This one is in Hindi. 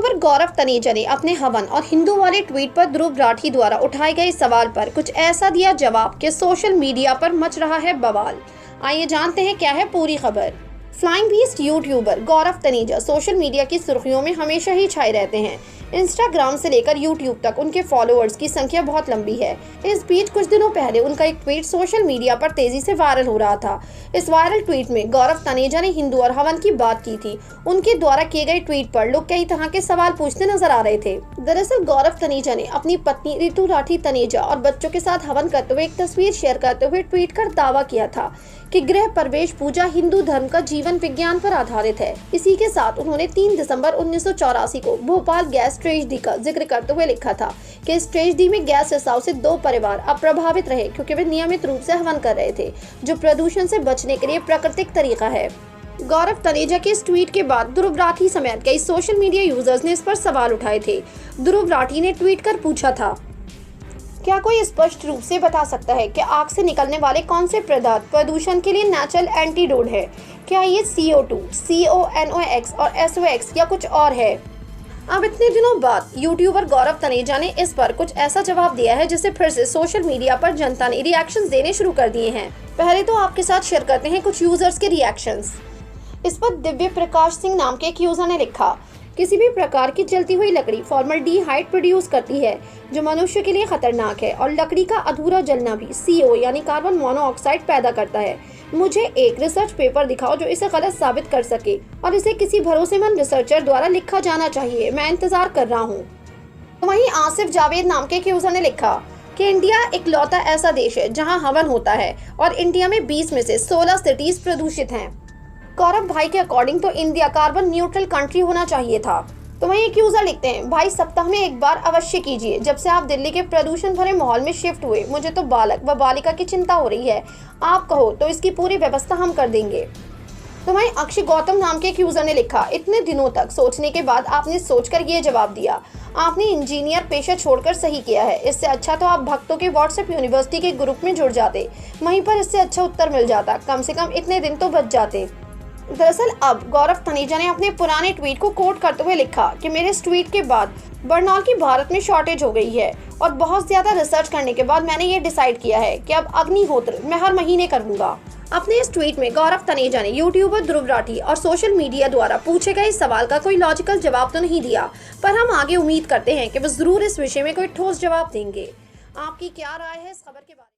यूट्यूबर गौरव तनेजा ने अपने हवन और हिंदू वाले ट्वीट पर ध्रुव राठी द्वारा उठाए गए सवाल पर कुछ ऐसा दिया जवाब कि सोशल मीडिया पर मच रहा है बवाल। आइए जानते हैं क्या है पूरी खबर। फ्लाइंग बीस्ट यूट्यूबर गौरव तनेजा सोशल मीडिया की सुर्खियों में हमेशा ही छाए रहते हैं। इंस्टाग्राम से लेकर यूट्यूब तक उनके फॉलोअर्स की संख्या बहुत लंबी है। इस बीच कुछ दिनों पहले उनका एक ट्वीट सोशल मीडिया पर तेजी से वायरल हो रहा था। इस वायरल ट्वीट में गौरव तनेजा ने हिंदू और हवन की बात की थी। उनके द्वारा किए गए ट्वीट पर लोग कई तरह के सवाल पूछते नजर आ रहे थे। दरअसल गौरव तनेजा ने अपनी पत्नी रितु राठी तनेजा और बच्चों के साथ हवन करते हुए एक तस्वीर शेयर करते हुए ट्वीट कर दावा किया था कि गृह प्रवेश पूजा हिंदू धर्म का जीवन विज्ञान पर आधारित है। इसी के साथ उन्होंने 3 दिसंबर 1984 को भोपाल गैस ट्रेजेडी का जिक्र करते हुए लिखा था कि इस ट्रेजेडी में गैस रिसाव से 2 परिवार अप्रभावित रहे क्योंकि वे नियमित रूप से हवन कर रहे थे, जो प्रदूषण से बचने के लिए प्राकृतिक तरीका है। गौरव तनेजा के इस ट्वीट के बाद ध्रुव राठी समेत कई सोशल मीडिया यूजर्स ने इस पर सवाल उठाए थे। ध्रुव राठी ने ट्वीट कर पूछा था, क्या कोई स्पष्ट रूप से बता सकता है कि आग से निकलने वाले कौन से पदार्थ प्रदूषण के लिए नेचुरल एंटीडोट है? क्या ये CO2, CONOx और SOx या कुछ और है? अब इतने दिनों बाद यूट्यूबर गौरव तनेजा ने इस पर कुछ ऐसा जवाब दिया है जिससे फिर से सोशल मीडिया पर जनता ने रिएक्शंस देने शुरू कर दिए हैं। पहले तो आपके साथ शेयर करते हैं कुछ यूजर्स के रिएक्शंस। इस पर दिव्य प्रकाश सिंह नाम के एक यूजर ने लिखा, किसी भी प्रकार की जलती हुई लकड़ी फॉर्मल्डिहाइड प्रोड्यूस करती है जो मनुष्य के लिए खतरनाक है, और लकड़ी का अधूरा जलना भी CO यानी कार्बन मोनोऑक्साइड पैदा करता है। मुझे एक रिसर्च पेपर दिखाओ जो इसे गलत साबित कर सके, और इसे किसी भरोसेमंद रिसर्चर द्वारा लिखा जाना चाहिए। मैं इंतजार कर रहा हूँ। तो वहीं आसिफ जावेद नाम के एक यूजर ने लिखा कि इंडिया इकलौता ऐसा देश है जहाँ हवन होता है और इंडिया में 20 में से 16 सिटीज प्रदूषित हैं। गौरव भाई के अकॉर्डिंग तो इंडिया कार्बन न्यूट्रल कंट्री होना चाहिए था। तो वहीं एक यूजर लिखते हैं, भाई सप्ताह में एक बार अवश्य कीजिए। जब से आप दिल्ली के प्रदूषण भरे माहौल में शिफ्ट हुए, मुझे तो बालक व बालिका की चिंता हो रही है। आप कहो तो इसकी पूरी व्यवस्था हम कर देंगे। तो वहीं अक्षय गौतम नाम के एक यूजर ने लिखा, इतने दिनों तक सोचने के बाद आपने सोचकर ये जवाब दिया। आपने इंजीनियर पेशा छोड़कर सही किया है। इससे अच्छा तो आप भक्तों के व्हाट्सएप यूनिवर्सिटी के ग्रुप में जुड़ जाते, वहीं पर इससे अच्छा उत्तर मिल जाता। कम से कम इतने दिन तो बच जाते। दरअसल अब गौरव तनेजा ने अपने पुराने ट्वीट को कोट करते हुए लिखा कि मेरे इस ट्वीट के बाद बर्नॉल की भारत में शॉर्टेज हो गई है, और बहुत ज्यादा रिसर्च करने के बाद मैंने ये डिसाइड किया है कि अब अग्निहोत्र मैं हर महीने करूंगा। अपने इस ट्वीट में गौरव तनेजा ने यूट्यूबर ध्रुव राठी और सोशल मीडिया द्वारा पूछे गए सवाल का कोई लॉजिकल जवाब तो नहीं दिया, पर हम आगे उम्मीद करते हैं कि वो जरूर इस विषय में कोई ठोस जवाब देंगे। आपकी क्या राय है इस खबर के बारे में?